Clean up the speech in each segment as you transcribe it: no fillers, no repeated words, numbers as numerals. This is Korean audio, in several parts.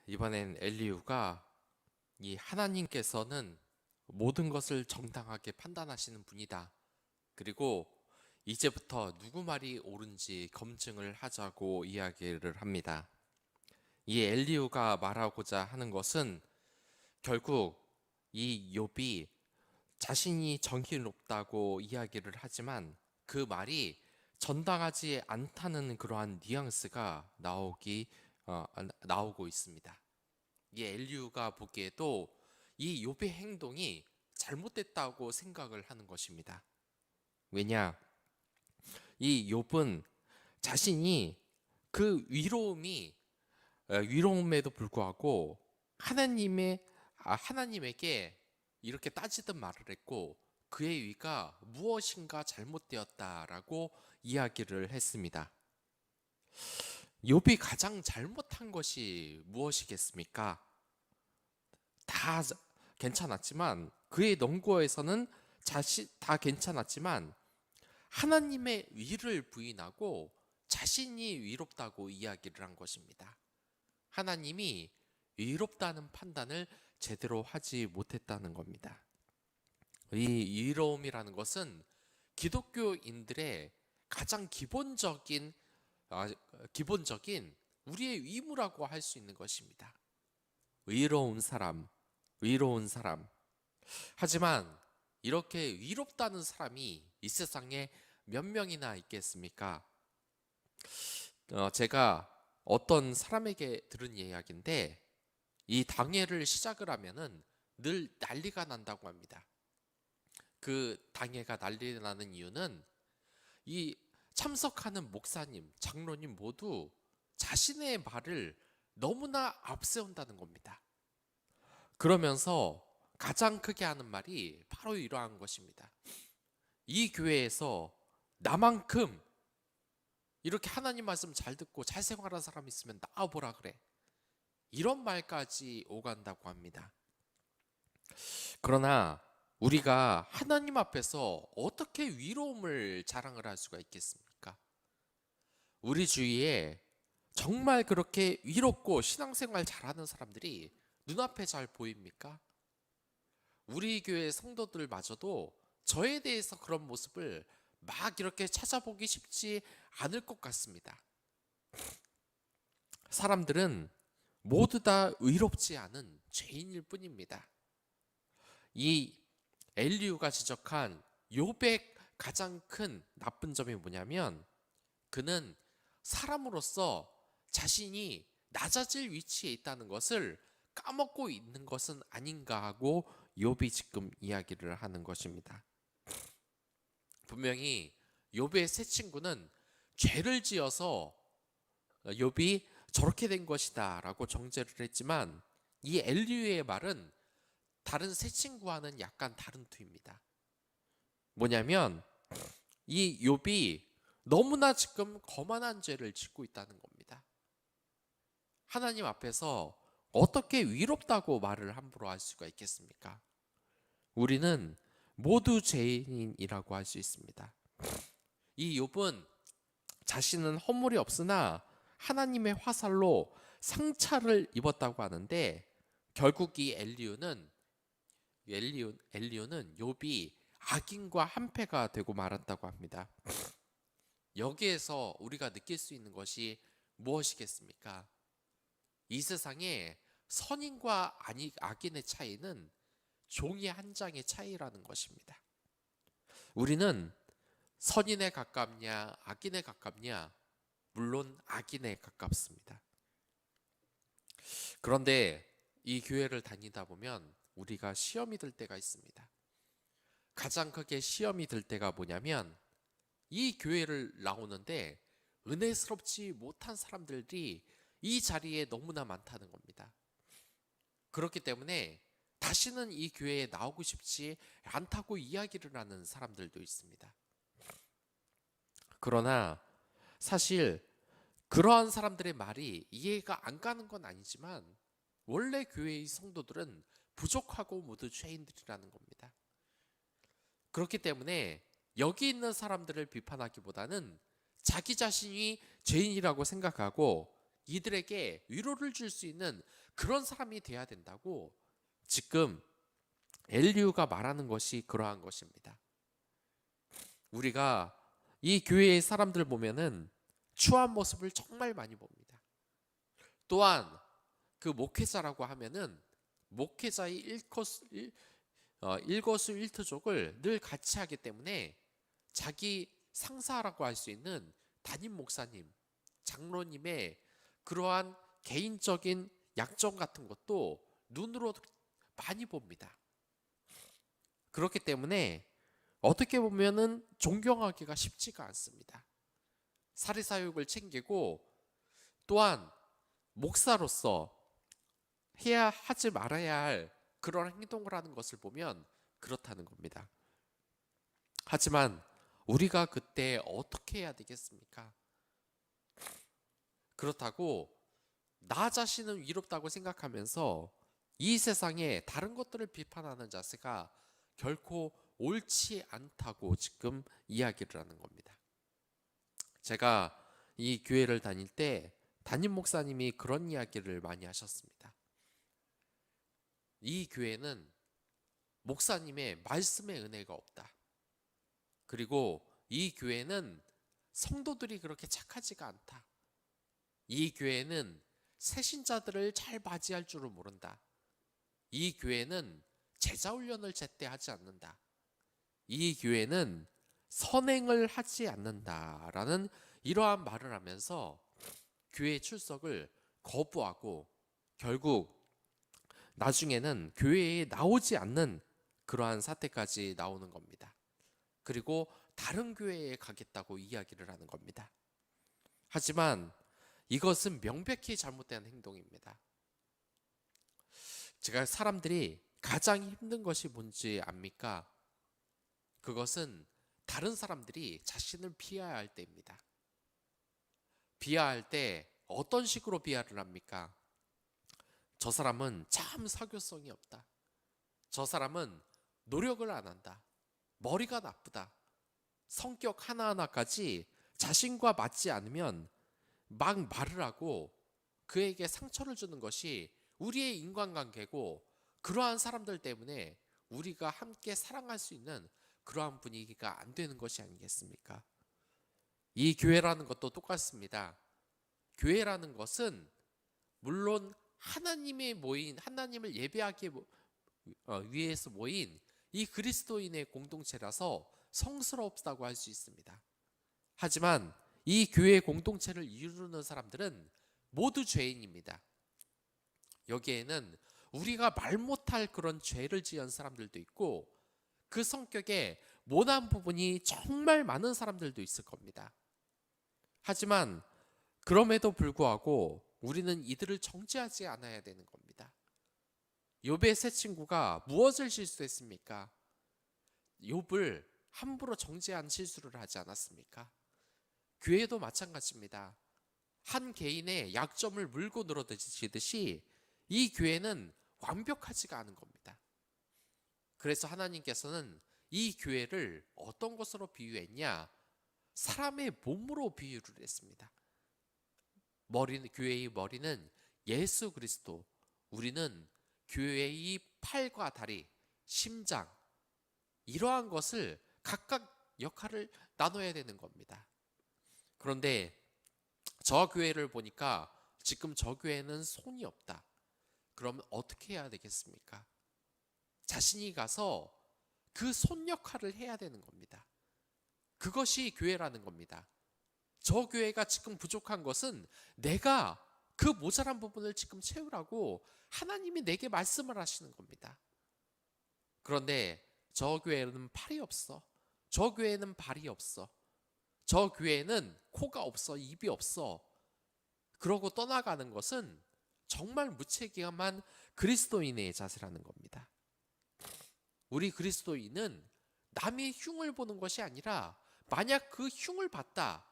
이번엔 엘리후가 이 하나님께서는 모든 것을 정당하게 판단하시는 분이다. 그리고 이제부터 누구 말이 옳은지 검증을 하자고 이야기를 합니다. 이 엘리후가 말하고자 하는 것은 결국 이 욥이 자신이 정의롭다고 이야기를 하지만 그 말이 정당하지 않다는 그러한 뉘앙스가 나오고 있습니다. 이 엘리후가 보기에도 이 욥의 행동이 잘못됐다고 생각을 하는 것입니다. 왜냐? 이 욥은 자신이 그 위로움에도 불구하고 하나님에게 이렇게 따지듯 말을 했고 그의 위가 무엇인가 잘못되었다라고 이야기를 했습니다. 욥이 가장 잘못한 것이 무엇이겠습니까? 다 괜찮았지만 그의 논거에서는 다 괜찮았지만 하나님의 위를 부인하고 자신이 위롭다고 이야기를 한 것입니다. 하나님이 위롭다는 판단을 제대로 하지 못했다는 겁니다. 이 위로움이라는 것은 기독교인들의 가장 기본적인 우리의 의무라고 할 수 있는 것입니다. 의로운 사람, 위로운 사람. 하지만 이렇게 위롭다는 사람이 이 세상에 몇 명이나 있겠습니까? 제가 어떤 사람에게 들은 이야기인데 이 당회를 시작을 하면은 늘 난리가 난다고 합니다. 그 당회가 난리 나는 이유는 이 참석하는 목사님, 장로님 모두 자신의 말을 너무나 앞세운다는 겁니다. 그러면서 가장 크게 하는 말이 바로 이러한 것입니다. 이 교회에서 나만큼 이렇게 하나님 말씀 잘 듣고 잘 생활한 사람 있으면 나와보라 그래. 이런 말까지 오간다고 합니다. 그러나 우리가 하나님 앞에서 어떻게 위로움을 자랑을 할 수가 있겠습니까? 우리 주위에 정말 그렇게 위롭고 신앙생활 잘하는 사람들이 눈앞에 잘 보입니까? 우리 교회 성도들마저도 저에 대해서 그런 모습을 막 이렇게 찾아보기 쉽지 않을 것 같습니다. 사람들은 모두 다 의롭지 않은 죄인일 뿐입니다. 이 엘리후가 지적한 욥의 가장 큰 나쁜 점이 뭐냐면 그는 사람으로서 자신이 낮아질 위치에 있다는 것을 까먹고 있는 것은 아닌가 하고 욥이 지금 이야기를 하는 것입니다. 분명히 욥의 세 친구는 죄를 지어서 욥이 저렇게 된 것이다라고 정죄를 했지만 이 엘리후의 말은 다른 세 친구와는 약간 다른 투입니다. 뭐냐면 이 욥이 너무나 지금 거만한 죄를 짓고 있다는 겁니다. 하나님 앞에서 어떻게 위롭다고 말을 함부로 할 수가 있겠습니까? 우리는 모두 죄인이라고 할 수 있습니다. 이 욥은 자신은 허물이 없으나 하나님의 화살로 상처를 입었다고 하는데 결국 이 엘리후는 욥이 악인과 한패가 되고 말았다고 합니다. 여기에서 우리가 느낄 수 있는 것이 무엇이겠습니까? 이 세상에 선인과 악인의 차이는 종이 한 장의 차이라는 것입니다. 우리는 선인에 가깝냐 악인에 가깝냐? 물론 악인에 가깝습니다. 그런데 이 교회를 다니다 보면 우리가 시험이 들 때가 있습니다. 가장 크게 시험이 들 때가 뭐냐면 이 교회를 나오는데 은혜스럽지 못한 사람들이 이 자리에 너무나 많다는 겁니다. 그렇기 때문에 다시는 이 교회에 나오고 싶지 않다고 이야기를 하는 사람들도 있습니다. 그러나 사실 그러한 사람들의 말이 이해가 안 가는 건 아니지만 원래 교회의 성도들은 부족하고 모두 죄인들이라는 겁니다. 그렇기 때문에 여기 있는 사람들을 비판하기보다는 자기 자신이 죄인이라고 생각하고 이들에게 위로를 줄 수 있는 그런 사람이 돼야 된다고 지금 엘리후가 말하는 것이 그러한 것입니다. 우리가 이 교회의 사람들 보면은 추한 모습을 정말 많이 봅니다. 또한 그 목회자라고 하면은 목회자의 일거수일투족을 늘 같이 하기 때문에 자기 상사라고 할 수 있는 담임 목사님, 장로님의 그러한 개인적인 약점 같은 것도 눈으로 많이 봅니다. 그렇기 때문에 어떻게 보면은 존경하기가 쉽지가 않습니다. 사리사욕을 챙기고 또한 목사로서 하지 말아야 할 그런 행동을 하는 것을 보면 그렇다는 겁니다. 하지만 우리가 그때 어떻게 해야 되겠습니까? 그렇다고 나 자신은 위롭다고 생각하면서 이 세상에 다른 것들을 비판하는 자세가 결코 옳지 않다고 지금 이야기를 하는 겁니다. 제가 이 교회를 다닐 때 담임 목사님이 그런 이야기를 많이 하셨습니다. 이 교회는 목사님의 말씀의 은혜가 없다. 그리고 이 교회는 성도들이 그렇게 착하지가 않다. 이 교회는 새신자들을 잘 맞이할 줄을 모른다. 이 교회는 제자 훈련을 제때 하지 않는다. 이 교회는 선행을 하지 않는다라는 이러한 말을 하면서 교회 출석을 거부하고 결국 나중에는 교회에 나오지 않는 그러한 사태까지 나오는 겁니다. 그리고 다른 교회에 가겠다고 이야기를 하는 겁니다. 하지만 이것은 명백히 잘못된 행동입니다. 제가 사람들이 가장 힘든 것이 뭔지 압니까? 그것은 다른 사람들이 자신을 비하할 할 때입니다. 비하할 때 어떤 식으로 비하를 합니까? 저 사람은 참 사교성이 없다. 저 사람은 노력을 안 한다. 머리가 나쁘다. 성격 하나하나까지 자신과 맞지 않으면 막 말을 하고 그에게 상처를 주는 것이 우리의 인간관계고, 그러한 사람들 때문에 우리가 함께 사랑할 수 있는 그러한 분위기가 안 되는 것이 아니겠습니까? 이 교회라는 것도 똑같습니다. 교회라는 것은 물론 하나님의 모인, 하나님을 예배하기 위해서 모인 이 그리스도인의 공동체라서 성스럽다고 할 수 있습니다. 하지만 이 교회 공동체를 이루는 사람들은 모두 죄인입니다. 여기에는 우리가 말 못할 그런 죄를 지은 사람들도 있고 그 성격에 모난 부분이 정말 많은 사람들도 있을 겁니다. 하지만 그럼에도 불구하고 우리는 이들을 정죄하지 않아야 되는 겁니다. 욥의 세 친구가 무엇을 실수했습니까? 욥을 함부로 정죄한 실수를 하지 않았습니까? 교회도 마찬가지입니다. 한 개인의 약점을 물고 늘어지듯이 이 교회는 완벽하지가 않은 겁니다. 그래서 하나님께서는 이 교회를 어떤 것으로 비유했냐? 사람의 몸으로 비유를 했습니다. 교회의 머리는 예수 그리스도, 우리는 교회의 팔과 다리, 심장, 이러한 것을 각각 역할을 나눠야 되는 겁니다. 그런데 저 교회를 보니까 지금 저 교회는 손이 없다. 그러면 어떻게 해야 되겠습니까? 자신이 가서 그 손 역할을 해야 되는 겁니다. 그것이 교회라는 겁니다. 저 교회가 지금 부족한 것은 내가 그 모자란 부분을 지금 채우라고 하나님이 내게 말씀을 하시는 겁니다. 그런데 저 교회는 팔이 없어. 저 교회는 발이 없어. 저 교회는 코가 없어. 입이 없어. 그러고 떠나가는 것은 정말 무책임한 그리스도인의 자세라는 겁니다. 우리 그리스도인은 남의 흉을 보는 것이 아니라 만약 그 흉을 봤다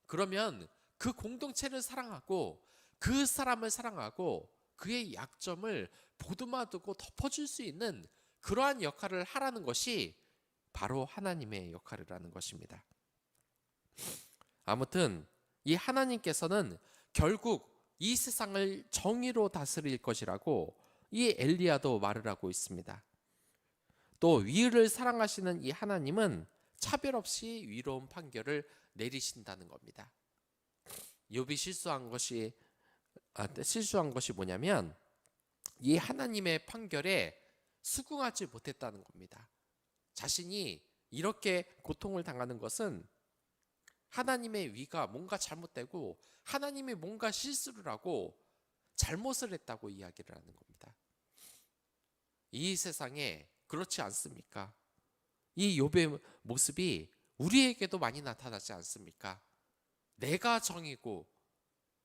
그러면 그 공동체를 사랑하고 그 사람을 사랑하고 그의 약점을 보듬어두고 덮어줄 수 있는 그러한 역할을 하라는 것이 바로 하나님의 역할이라는 것입니다. 아무튼 이 하나님께서는 결국 이 세상을 정의로 다스릴 것이라고 이 엘리야도 말을 하고 있습니다. 또 위를 사랑하시는 이 하나님은 차별 없이 위로운 판결을 내리신다는 겁니다. 욥이 실수한 것이 뭐냐면 이 하나님의 판결에 수긍하지 못했다는 겁니다. 자신이 이렇게 고통을 당하는 것은 하나님의 위가 뭔가 잘못되고 하나님이 뭔가 실수를 하고 잘못을 했다고 이야기를 하는 겁니다. 이 세상에 그렇지 않습니까? 이 욥의 모습이 우리에게도 많이 나타나지 않습니까? 내가 정이고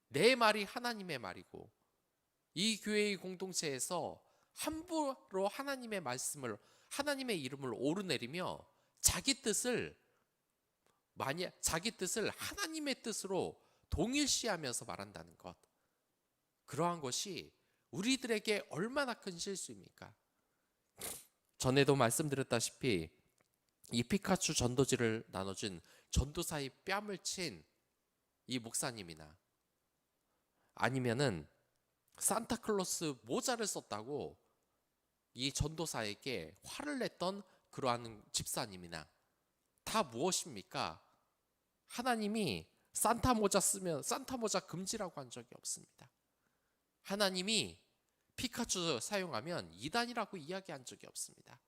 내 말이 하나님의 말이고 이 교회의 공동체에서 함부로 하나님의 말씀을 하나님의 이름을 오르내리며 자기 뜻을 하나님의 뜻으로 동일시하면서 말한다는 것, 그러한 것이 우리들에게 얼마나 큰 실수입니까? 전에도 말씀드렸다시피 이 피카츄 전도지를 나눠준 전도사의 뺨을 친 이 목사님이나 아니면은 산타클로스 모자를 썼다고 이 전도사에게 화를 냈던 그러한 집사님이나 다 무엇입니까? 하나님이 산타 모자 쓰면 산타 모자 금지라고 한 적이 없습니다. 하나님이 피카츄 사용하면 이단이라고 이야기한 적이 없습니다.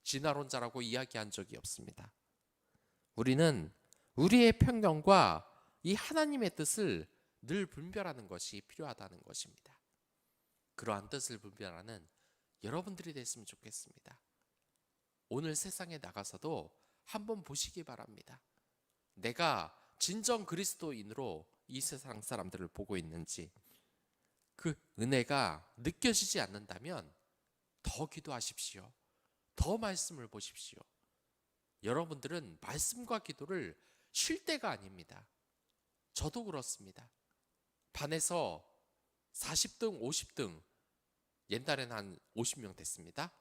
진화론자라고 이야기한 적이 없습니다. 우리는 우리의 편견과 이 하나님의 뜻을 늘 분별하는 것이 필요하다는 것입니다. 그러한 뜻을 분별하는 여러분들이 됐으면 좋겠습니다. 오늘 세상에 나가서도 한번 보시기 바랍니다. 내가 진정 그리스도인으로 이 세상 사람들을 보고 있는지, 그 은혜가 느껴지지 않는다면 더 기도하십시오. 더 말씀을 보십시오. 여러분들은 말씀과 기도를 쉴 때가 아닙니다. 저도 그렇습니다. 반에서 40등, 50등, 옛날에는 한 50명 됐습니다.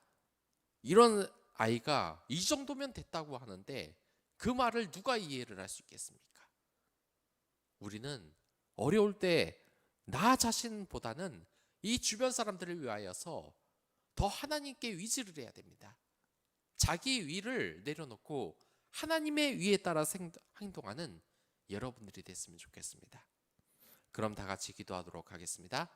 이런 아이가 이 정도면 됐다고 하는데 그 말을 누가 이해를 할 수 있겠습니까? 우리는 어려울 때 나 자신보다는 이 주변 사람들을 위하여서 더 하나님께 의지를 해야 됩니다. 자기 위를 내려놓고 하나님의 위에 따라 행동하는 여러분들이 됐으면 좋겠습니다. 그럼 다 같이 기도하도록 하겠습니다.